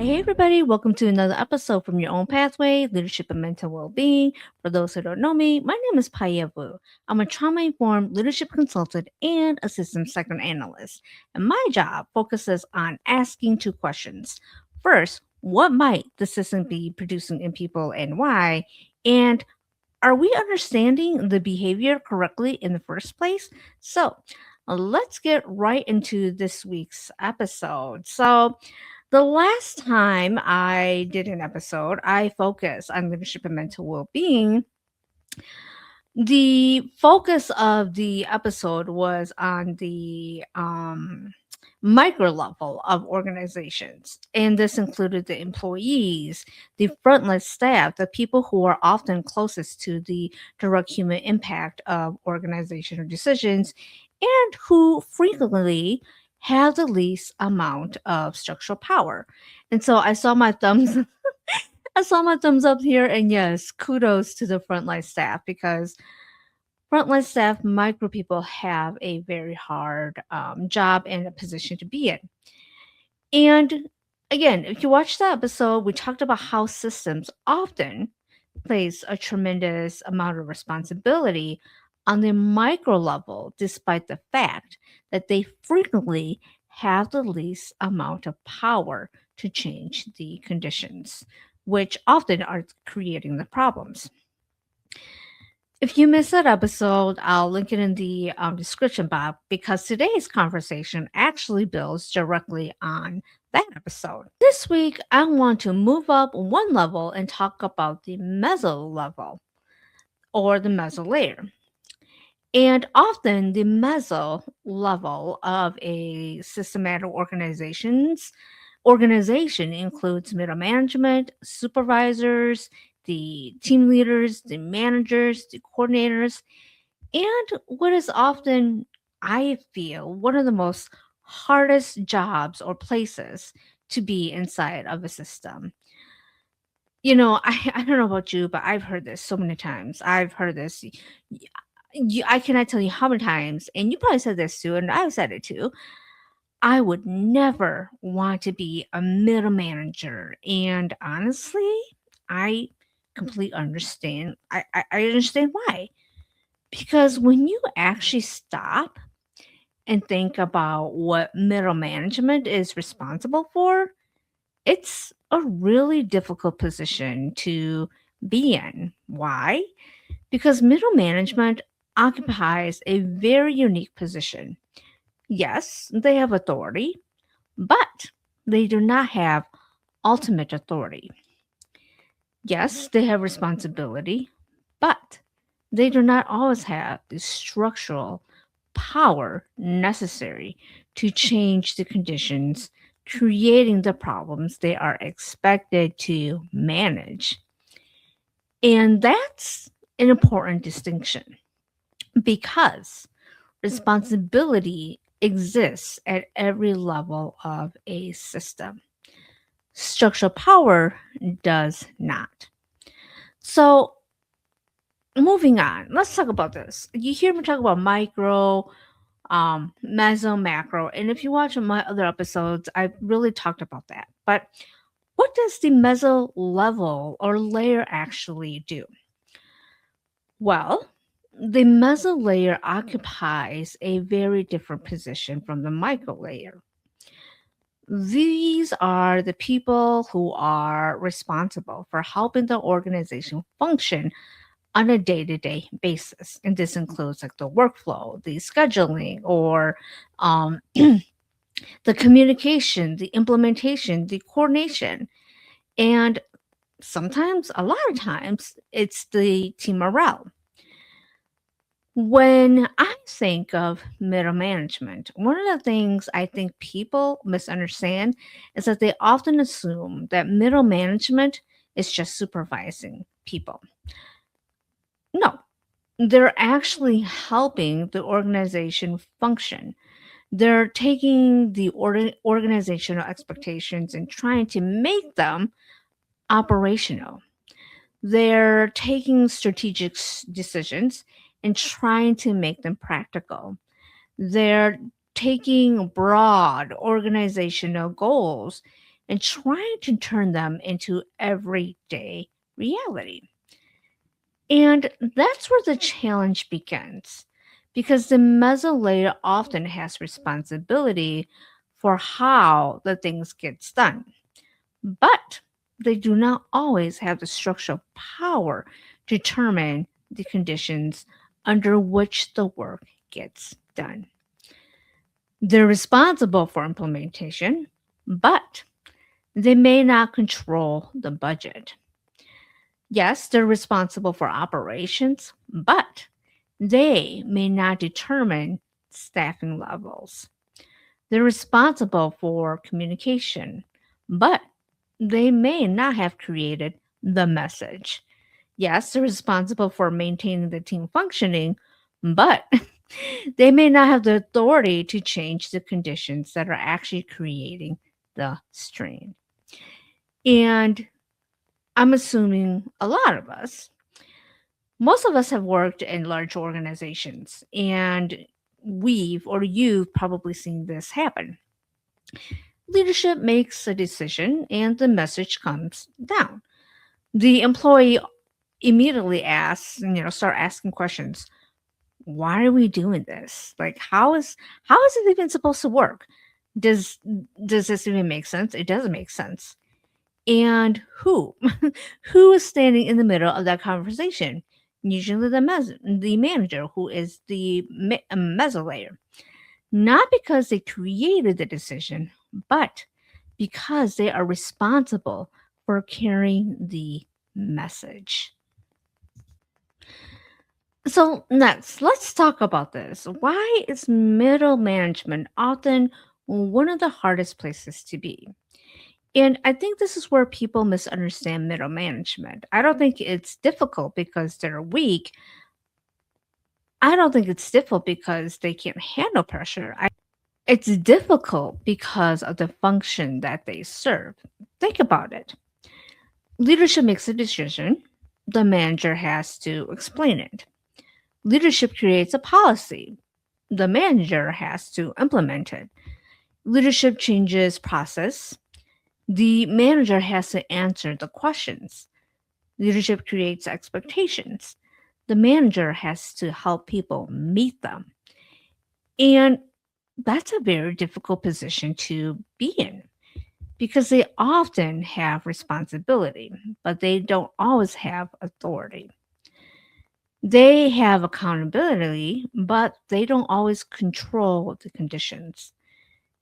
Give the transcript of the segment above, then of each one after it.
Hey everybody, welcome to another episode from Your Own Pathway, Leadership and Mental Well-Being. For those who don't know me, my name is Paya Wu. I'm a trauma-informed leadership consultant and a systems psychoanalyst. And my job focuses on asking two questions. First, what might the system be producing in people and why? And are we understanding the behavior correctly in the first place? Let's get right into this week's episode. The last time I did an episode, I focused on leadership and mental well being. The focus of the episode was on the micro level of organizations, and this included the employees, the frontline staff, the people who are often closest to the direct human impact of organizational decisions, and who frequently have the least amount of structural power. And so I saw my thumbs I saw my thumbs up here, and yes, kudos to the frontline staff because frontline staff, micro people, have a very hard job and a position to be in. And again, if you watch the episode, we talked about how systems often place a tremendous amount of responsibility on the micro level, despite the fact that they frequently have the least amount of power to change the conditions, which often are creating the problems. If you missed that episode, I'll link it in the description box because today's conversation actually builds directly on that episode. This week, I want to move up one level and talk about the mezzo level or the mezzo layer. And often, the mezzo level of a systematic organization includes middle management, supervisors, the team leaders, the managers, the coordinators, and what is often, I feel, one of the most hardest jobs or places to be inside of a system. I don't know about you, but I've heard this so many times. I've heard this. I cannot tell you how many times, and you probably said this too, and I've said it too. I would never want to be a middle manager. And honestly, I completely understand. I understand why. Because when you actually stop and think about what middle management is responsible for, it's a really difficult position to be in. Why? Because middle management occupies a very unique position. Yes, they have authority, but they do not have ultimate authority. Yes, they have responsibility, but they do not always have the structural power necessary to change the conditions, creating the problems they are expected to manage. And that's an important distinction because responsibility exists at every level of a system. Structural power does not. So, moving on, let's talk about this. You hear me talk about micro, mezzo, macro, and if you watch my other episodes, I've really talked about that. But what does the mezzo level or layer actually do? Well, the mezzo layer occupies a very different position from the micro layer. These are the people who are responsible for helping the organization function on a day-to-day basis. And this includes like the workflow, the scheduling, or the communication, the implementation, the coordination. And sometimes, a lot of times, it's the team morale. When I think of middle management, one of the things I think people misunderstand is that they often assume that middle management is just supervising people. No, they're actually helping the organization function. They're taking the organizational expectations and trying to make them operational. They're taking strategic decisions and trying to make them practical. They're taking broad organizational goals and trying to turn them into everyday reality. And that's where the challenge begins because the mezzo layer often has responsibility for how the things gets done. But they do not always have the structural power to determine the conditions under which the work gets done. They're responsible for implementation, but they may not control the budget. Yes, they're responsible for operations, but they may not determine staffing levels. They're responsible for communication, but they may not have created the message. Yes, they're responsible for maintaining the team functioning, but they may not have the authority to change the conditions that are actually creating the strain. And I'm assuming a lot of us, most of us have worked in large organizations, and we've or you've probably seen this happen. Leadership makes a decision and the message comes down. The employee immediately asks, start asking questions. Why are we doing this? Like how is it even supposed to work? Does does this even make sense? It doesn't make sense. And who? Who is standing in the middle of that conversation? Usually the manager, who is the mezzo layer. Not because they created the decision, but because they are responsible for carrying the message. So, next, let's talk about this. Why is middle management often one of the hardest places to be? And I think this is where people misunderstand middle management. I don't think it's difficult because they're weak. I don't think it's difficult because they can't handle pressure. It's difficult because of the function that they serve. Think about it. Leadership makes a decision, the manager has to explain it. Leadership creates a policy, the manager has to implement it. Leadership changes process, the manager has to answer the questions. Leadership creates expectations, the manager has to help people meet them. And that's a very difficult position to be in because they often have responsibility, but they don't always have authority. They have accountability, but they don't always control the conditions.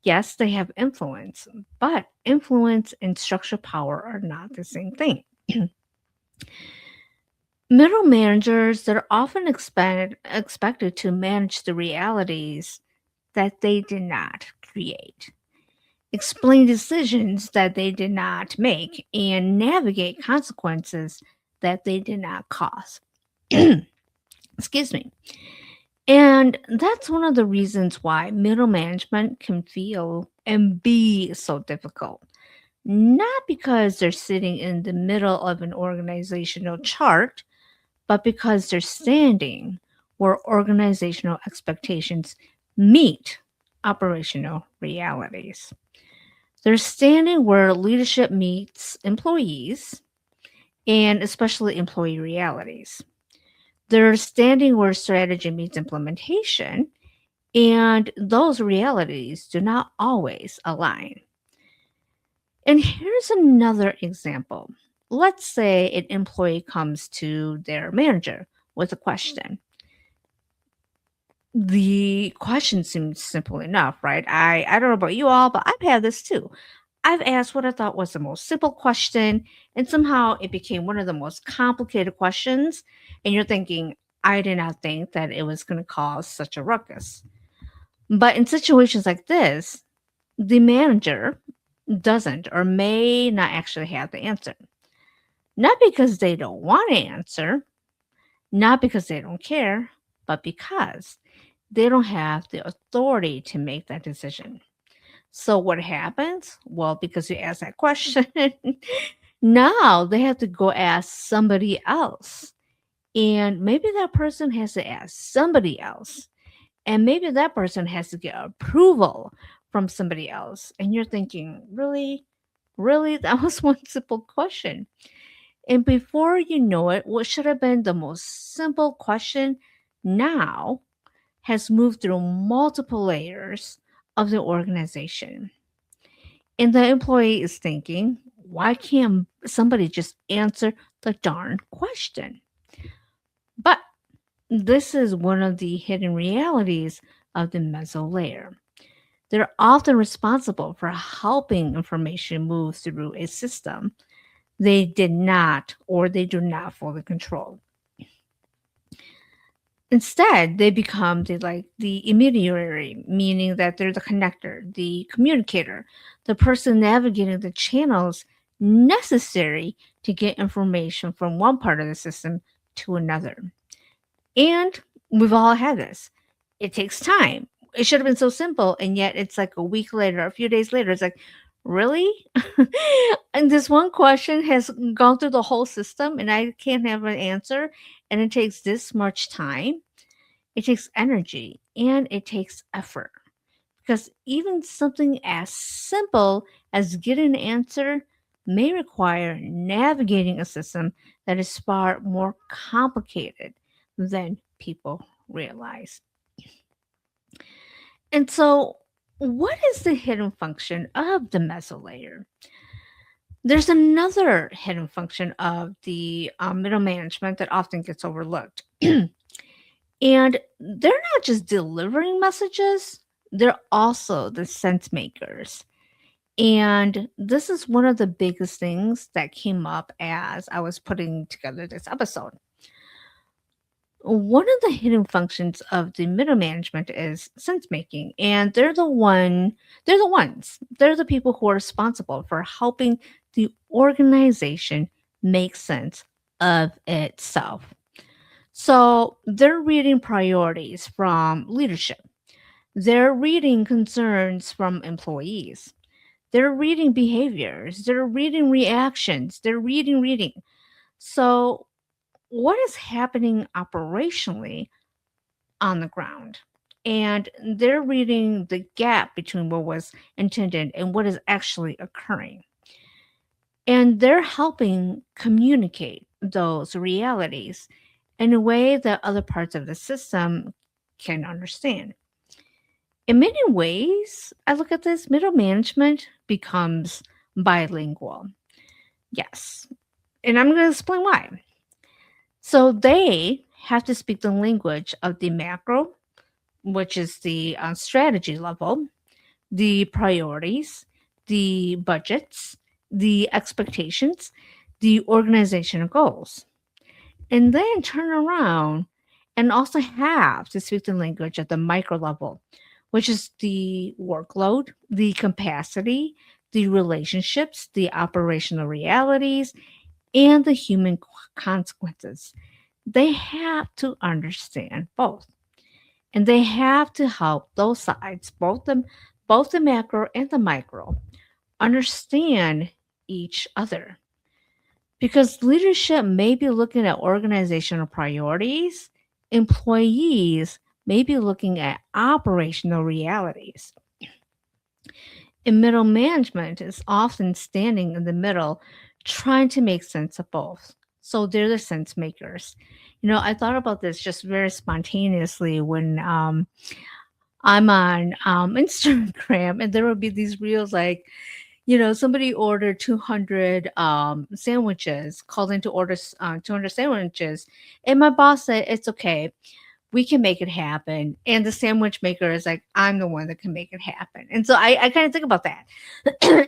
Yes, they have influence, but influence and structural power are not the same thing. Middle managers, they're often expected to manage the realities that they did not create, explain decisions that they did not make, and navigate consequences that they did not cause. Excuse me. And that's one of the reasons why middle management can feel and be so difficult. Not because they're sitting in the middle of an organizational chart, but because they're standing where organizational expectations meet operational realities. They're standing where leadership meets employees and especially employee realities. They're standing where strategy meets implementation, and those realities do not always align. And here's another example. Let's say an employee comes to their manager with a question. The question seems simple enough, right? I don't know about you all, but I've had this too. I've asked what I thought was the most simple question, and somehow it became one of the most complicated questions. And you're thinking, I did not think that it was going to cause such a ruckus. But in situations like this, the manager doesn't or may not actually have the answer. Not because they don't want to answer, not because they don't care, but because they don't have the authority to make that decision. So what happens? Well, because you asked that question, now they have to go ask somebody else. And maybe that person has to ask somebody else. And maybe that person has to get approval from somebody else. And you're thinking, really? Really, that was one simple question. And before you know it, what should have been the most simple question now has moved through multiple layers of the organization. And the employee is thinking, why can't somebody just answer the darn question? But this is one of the hidden realities of the mezzo layer. They're often responsible for helping information move through a system they did not or they do not fully control. Instead, they become the intermediary, meaning that they're the connector, the communicator, the person navigating the channels necessary to get information from one part of the system to another. And we've all had this. It takes time. It should have been so simple, and yet it's like a week later, a few days later, it's like, really? And this one question has gone through the whole system, and I can't have an answer, and it takes this much time. It takes energy and it takes effort because even something as simple as getting an answer may require navigating a system that is far more complicated than people realize. And so, what is the hidden function of the mesolayer? There's another hidden function of the middle management that often gets overlooked. And they're not just delivering messages, they're also the sense makers. And this is one of the biggest things that came up as I was putting together this episode. One of the hidden functions of the middle management is sense making, and they're the people who are responsible for helping the organization make sense of itself. So they're reading priorities from leadership. They're reading concerns from employees. They're reading behaviors. They're reading reactions. They're reading. So, what is happening operationally on the ground? And they're reading the gap between what was intended and what is actually occurring. And they're helping communicate those realities in a way that other parts of the system can understand. In many ways, I look at this, middle management becomes bilingual. Yes. And I'm going to explain why. So they have to speak the language of the macro, which is the strategy level, the priorities, the budgets, the expectations, the organizational goals, and then turn around and also have to speak the language at the micro level, which is the workload, the capacity, the relationships, the operational realities, and the human consequences. They have to understand both. And they have to help those sides, both the macro and the micro, understand each other. Because leadership may be looking at organizational priorities, employees may be looking at operational realities. And middle management is often standing in the middle, trying to make sense of both. So they're the sense makers. I thought about this just very spontaneously when I'm on Instagram, and there would be these reels like, somebody ordered 200 sandwiches, called in to order 200 sandwiches. And my boss said, it's okay. We can make it happen. And the sandwich maker is like, I'm the one that can make it happen. And so I kind of think about that.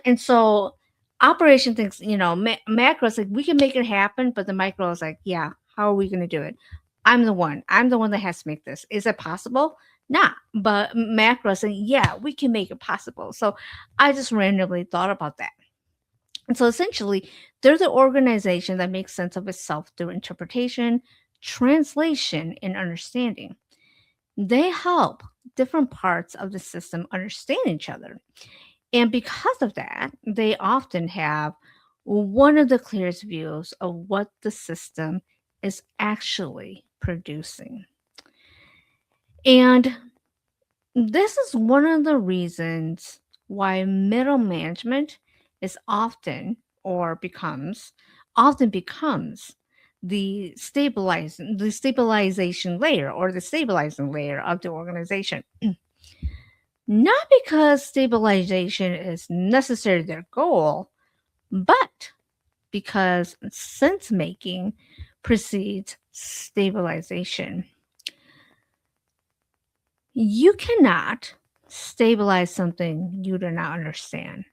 And so operation thinks, macro is like, we can make it happen. But the micro is like, yeah, how are we going to do it? I'm the one. I'm the one that has to make this. Is it possible? Nah. But macro is saying, yeah, we can make it possible. So I just randomly thought about that. And so essentially, they're the organization that makes sense of itself through interpretation, translation, and understanding. They help different parts of the system understand each other. And because of that, they often have one of the clearest views of what the system is actually producing. And this is one of the reasons why middle management is often becomes the stabilization layer or the stabilizing layer of the organization. Not because stabilization is necessarily their goal, but because sense making precedes stabilization. You cannot stabilize something you do not understand.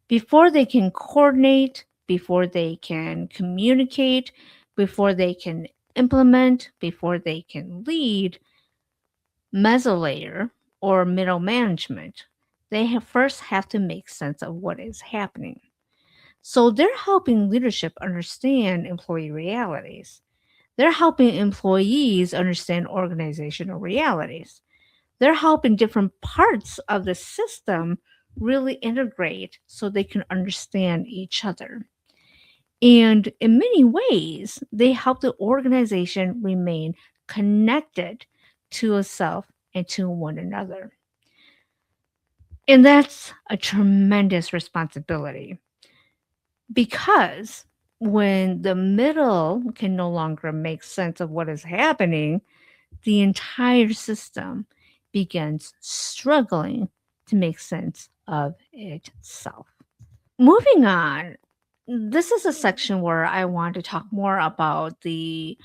Before they can coordinate, before they can communicate, before they can implement, before they can lead, mezzo layer or middle management, they first have to make sense of what is happening. So they're helping leadership understand employee realities. They're helping employees understand organizational realities. They're helping different parts of the system really integrate so they can understand each other. And in many ways, they help the organization remain connected to itself and to one another. And that's a tremendous responsibility because when the middle can no longer make sense of what is happening, the entire system begins struggling to make sense of itself. Moving on, this is a section where I want to talk more about the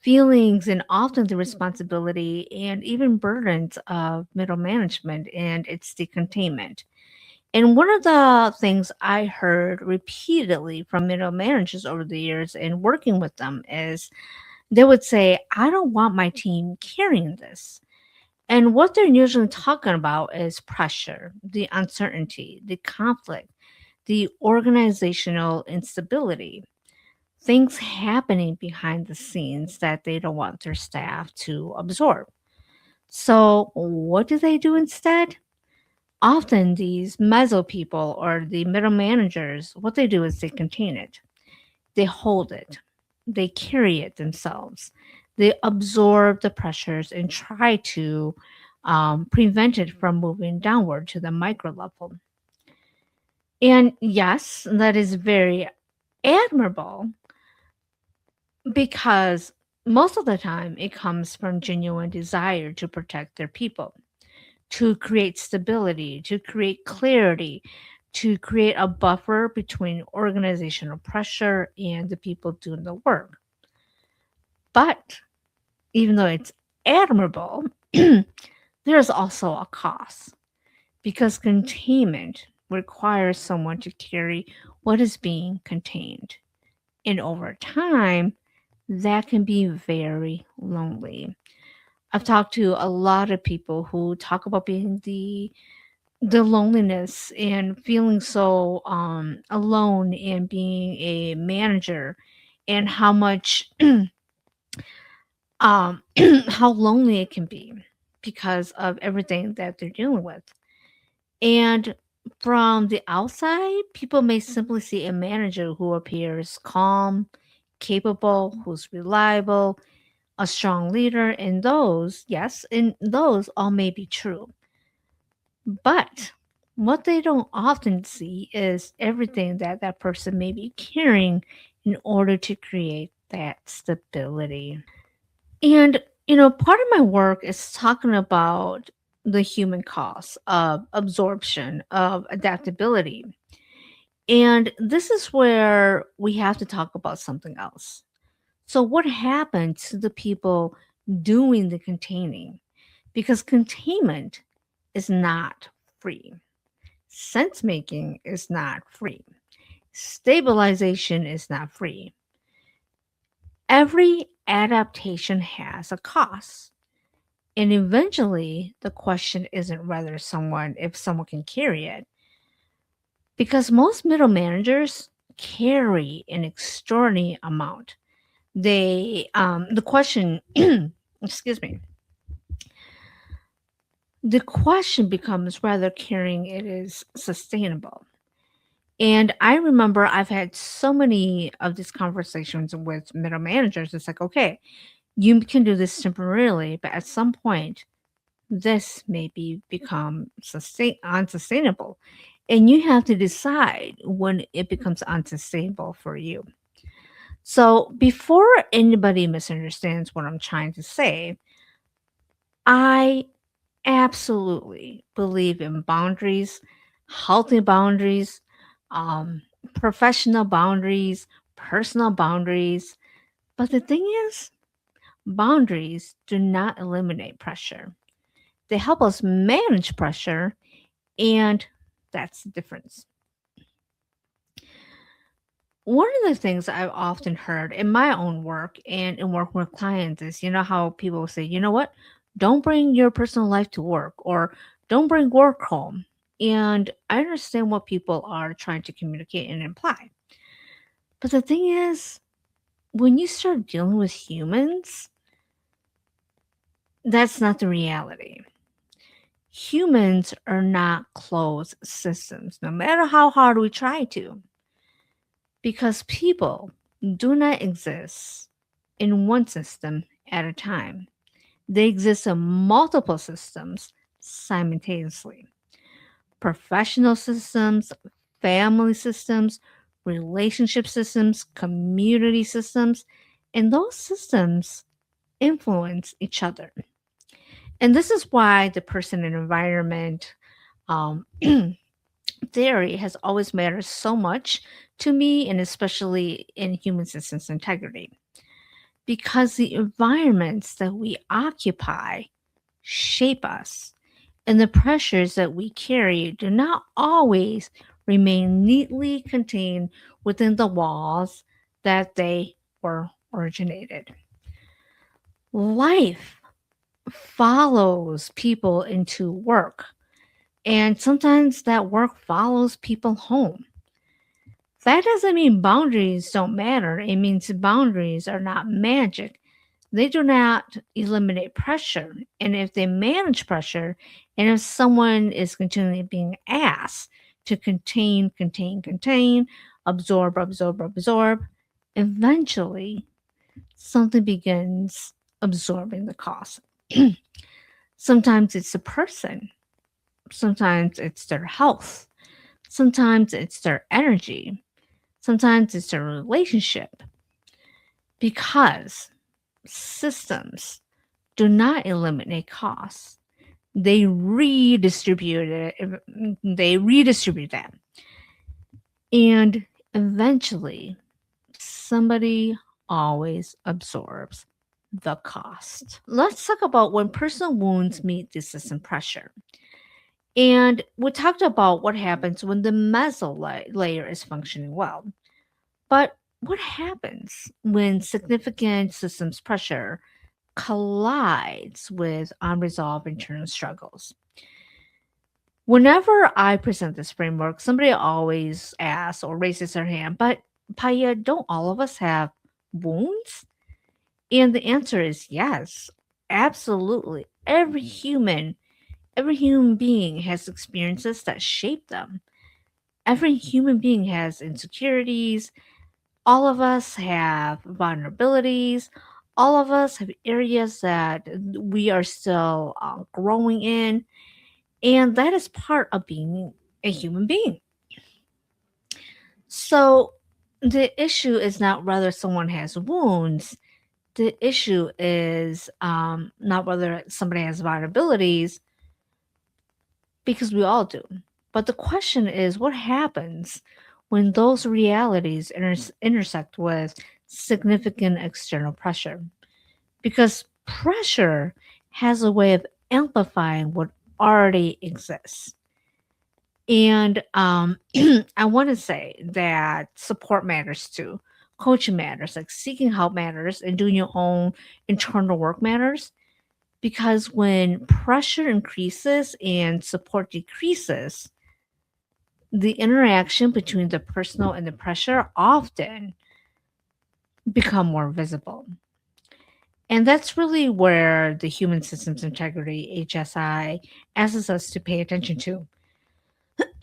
feelings and often the responsibility and even burdens of middle management and its decontainment. And one of the things I heard repeatedly from middle managers over the years and working with them is they would say, I don't want my team carrying this. And what they're usually talking about is pressure, the uncertainty, the conflict, the organizational instability, things happening behind the scenes that they don't want their staff to absorb. So, what do they do instead? Often, these mezzo people or the middle managers, what they do is they contain it, they hold it, they carry it themselves, they absorb the pressures and try to prevent it from moving downward to the micro level. And yes, that is very admirable because most of the time it comes from genuine desire to protect their people, to create stability, to create clarity, to create a buffer between organizational pressure and the people doing the work. But even though it's admirable, there's also a cost because containment requires someone to carry what is being contained. And over time, that can be very lonely. I've talked to a lot of people who talk about being the loneliness and feeling so alone and being a manager and how much how lonely it can be because of everything that they're dealing with. And from the outside, people may simply see a manager who appears calm, capable, who's reliable, a strong leader, and those, yes, and those all may be true. But what they don't often see is everything that that person may be carrying in order to create that stability. And, part of my work is talking about the human cost of absorption, of adaptability. And this is where we have to talk about something else. So, what happened to the people doing the containing? Because containment is not free, sense making is not free, stabilization is not free. Every adaptation has a cost. And eventually, the question isn't whether if someone can carry it, because most middle managers carry an extraordinary amount. The question, excuse me, the question becomes whether carrying it is sustainable. And I remember I've had so many of these conversations with middle managers. It's like, okay, you can do this temporarily, but at some point, this become unsustainable. And you have to decide when it becomes unsustainable for you. So, before anybody misunderstands what I'm trying to say, I absolutely believe in boundaries, healthy boundaries, um, professional boundaries, personal boundaries. But the thing is, boundaries do not eliminate pressure. They help us manage pressure, and that's the difference. One of the things I've often heard in my own work and in working with clients is, how people say, you know what? Don't bring your personal life to work, or don't bring work home. And I understand what people are trying to communicate and imply. But the thing is, when you start dealing with humans, that's not the reality. Humans are not closed systems, no matter how hard we try to, because people do not exist in one system at a time. They exist in multiple systems simultaneously: professional systems, family systems, relationship systems, community systems, and those systems influence each other. And this is why the person and environment um, theory has always mattered so much to me, and especially in human systems integrity, because the environments that we occupy shape us, and the pressures that we carry do not always remain neatly contained within the walls that they were originated. Life follows people into work, and sometimes that work follows people home. That doesn't mean boundaries don't matter. It means boundaries are not magic. They do not eliminate pressure. And if they manage pressure, and if someone is continually being asked to contain, absorb, eventually something begins absorbing the cost. Sometimes it's a person, sometimes it's their health, sometimes it's their energy, sometimes it's their relationship, because systems do not eliminate costs. They redistribute it. They redistribute them. And eventually, somebody always absorbs the cost. Let's talk about when personal wounds meet the system pressure. And we talked about what happens when the mezzo layer is functioning well. But what happens when significant systems pressure collides with unresolved internal struggles? Whenever I present this framework, somebody always asks or raises their hand, but Paya, don't all of us have wounds? And the answer is yes, absolutely. Every human being has experiences that shape them. Every human being has insecurities. All of us have vulnerabilities. All of us have areas that we are still growing in. And that is part of being a human being. So the issue is not whether someone has wounds. The issue is not whether somebody has vulnerabilities, because we all do. But the question is, what happens when those realities intersect with significant external pressure? Because pressure has a way of amplifying what already exists. And I want to say that support matters too. Coaching matters, like seeking help matters, and doing your own internal work matters. Because when pressure increases and support decreases, the interaction between the personal and the pressure often become more visible. And that's really where the human systems integrity, HSI, asks us to pay attention to.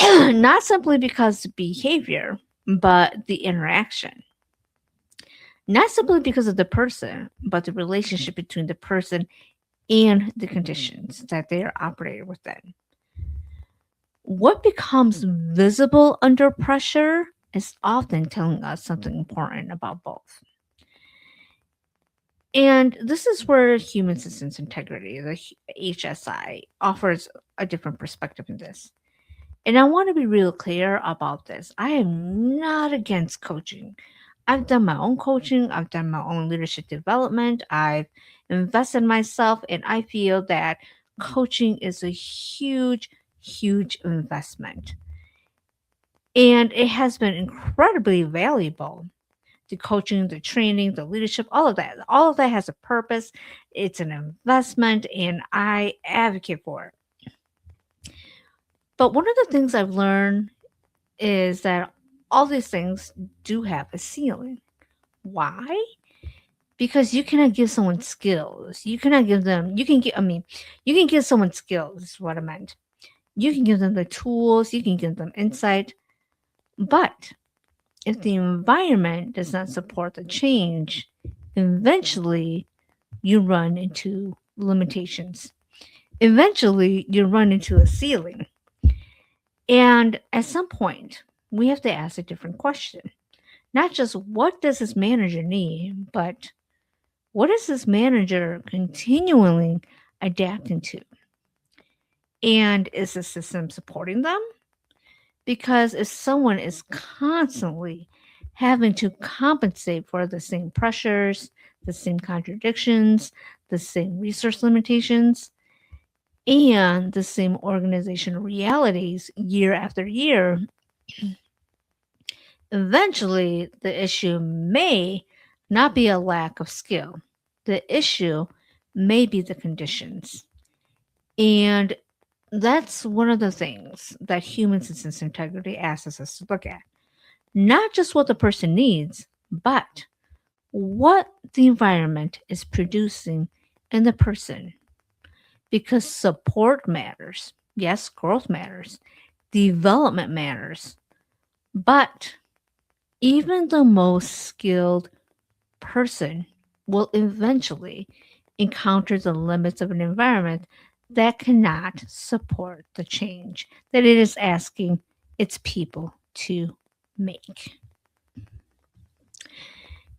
Not simply because of behavior, but the interaction. Not simply because of the person, but the relationship between the person and the conditions that they are operating within. What becomes visible under pressure is often telling us something important about both. And this is where human systems integrity, the HSI, offers a different perspective in this. And I want to be real clear about this. I am not against coaching. I've done my own coaching, I've done my own leadership development, I've invested in myself, and I feel that coaching is a huge, huge investment. And it has been incredibly valuable. The coaching, the training, the leadership, all of that. All of that has a purpose. It's an investment, and I advocate for it. But one of the things I've learned is that all these things do have a ceiling. Why? Because you cannot give someone skills. You cannot give them, you can give, I mean, you can give someone skills, is what I meant. You can give them the tools, you can give them insight. But if the environment does not support the change, eventually you run into limitations. Eventually you run into a ceiling. And at some point, we have to ask a different question. Not just what does this manager need, but what is this manager continually adapting to? And is the system supporting them? Because if someone is constantly having to compensate for the same pressures, the same contradictions, the same resource limitations, and the same organizational realities year after year, eventually the issue may not be a lack of skill. The issue may be the conditions. And that's one of the things that human systems integrity asks us to look at. Not just what the person needs, but what the environment is producing in the person. Because support matters. Yes, growth matters. Development matters. But even the most skilled person will eventually encounter the limits of an environment that cannot support the change that it is asking its people to make.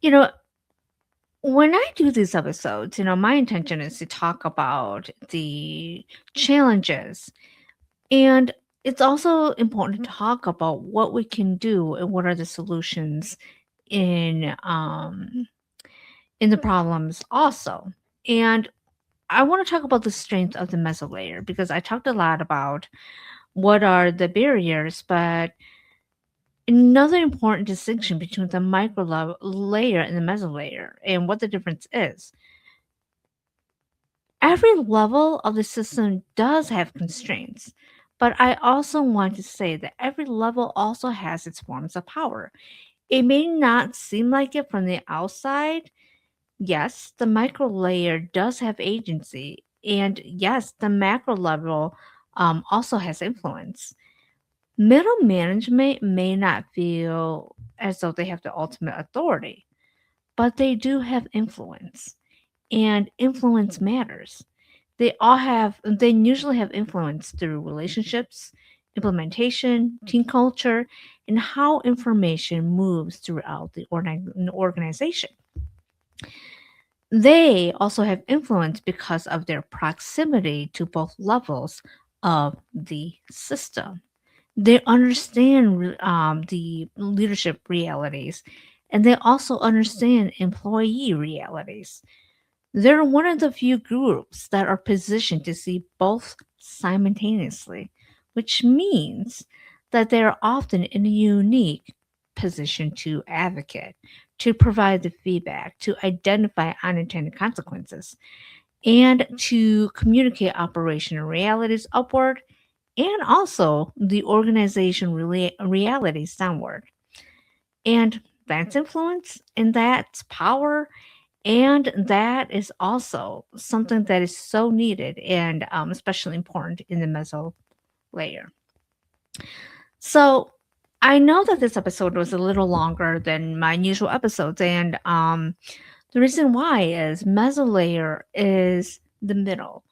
You know, when I do these episodes, my intention is to talk about the challenges, and it's also important to talk about what we can do and what are the solutions in in the problems also. And I want to talk about the strength of the mezzo layer because I talked a lot about what are the barriers, but another important distinction between the layer and the mezzo layer and what the difference is. Every level of the system does have constraints, but I also want to say that every level also has its forms of power. It may not seem like it from the outside. Yes, the micro layer does have agency, and yes, the macro level also has influence. Middle management may not feel as though they have the ultimate authority, but they do have influence, and influence matters. They usually have influence through relationships, implementation, team culture, and how information moves throughout the organization. They also have influence because of their proximity to both levels of the system. They understand the leadership realities, and they also understand employee realities. They're one of the few groups that are positioned to see both simultaneously, which means that they're often in a unique position to advocate, to provide the feedback, to identify unintended consequences, and to communicate operational realities upward and also the organization realities downward. And that's influence and that's power. And that is also something that is so needed and especially important in the mezzo layer. So I know that this episode was a little longer than my usual episodes. And the reason why is mezzo layer is the middle.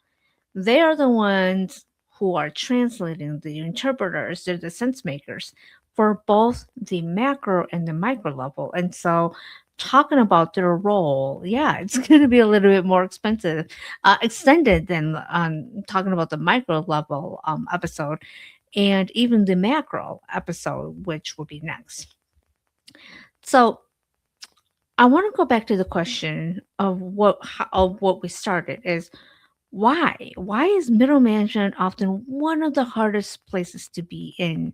They are the ones who are translating, the interpreters, they're the sense makers for both the macro and the micro level. And so, talking about their role, yeah, it's going to be a little bit more expensive, extended than talking about the micro level episode and even the macro episode, which will be next. So, I want to go back to the question of what we started is why is middle management often one of the hardest places to be in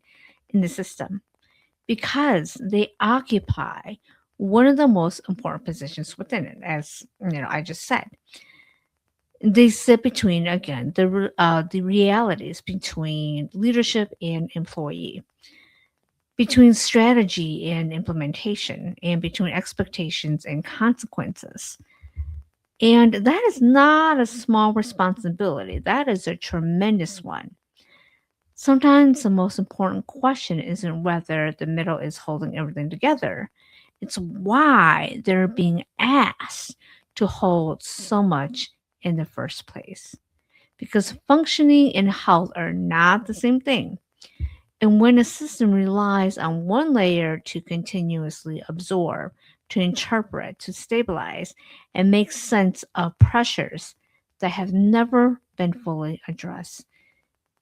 the system? Because they occupy one of the most important positions within it, as I just said. They sit between again the realities between leadership and employee, between strategy and implementation, and between expectations and consequences. And that is not a small responsibility. That is a tremendous one. Sometimes the most important question isn't whether the middle is holding everything together, it's why they're being asked to hold so much in the first place. Because functioning and health are not the same thing. And when a system relies on one layer to continuously absorb, to interpret, to stabilize, and make sense of pressures that have never been fully addressed,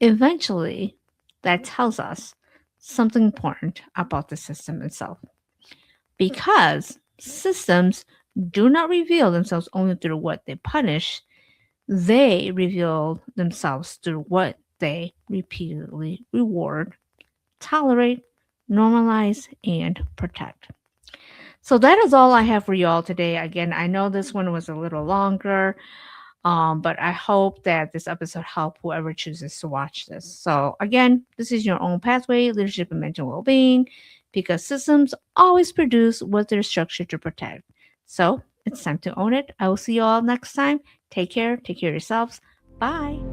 eventually that tells us something important about the system itself. Because systems do not reveal themselves only through what they punish, they reveal themselves through what they repeatedly reward, tolerate, normalize, and protect. So that is all I have for you all today. Again, I know this one was a little longer, but I hope that this episode helped whoever chooses to watch this. So again, this is your own pathway, leadership and mental well-being, because systems always produce what they're structured to protect. So it's time to own it. I will see you all next time. Take care of yourselves. Bye.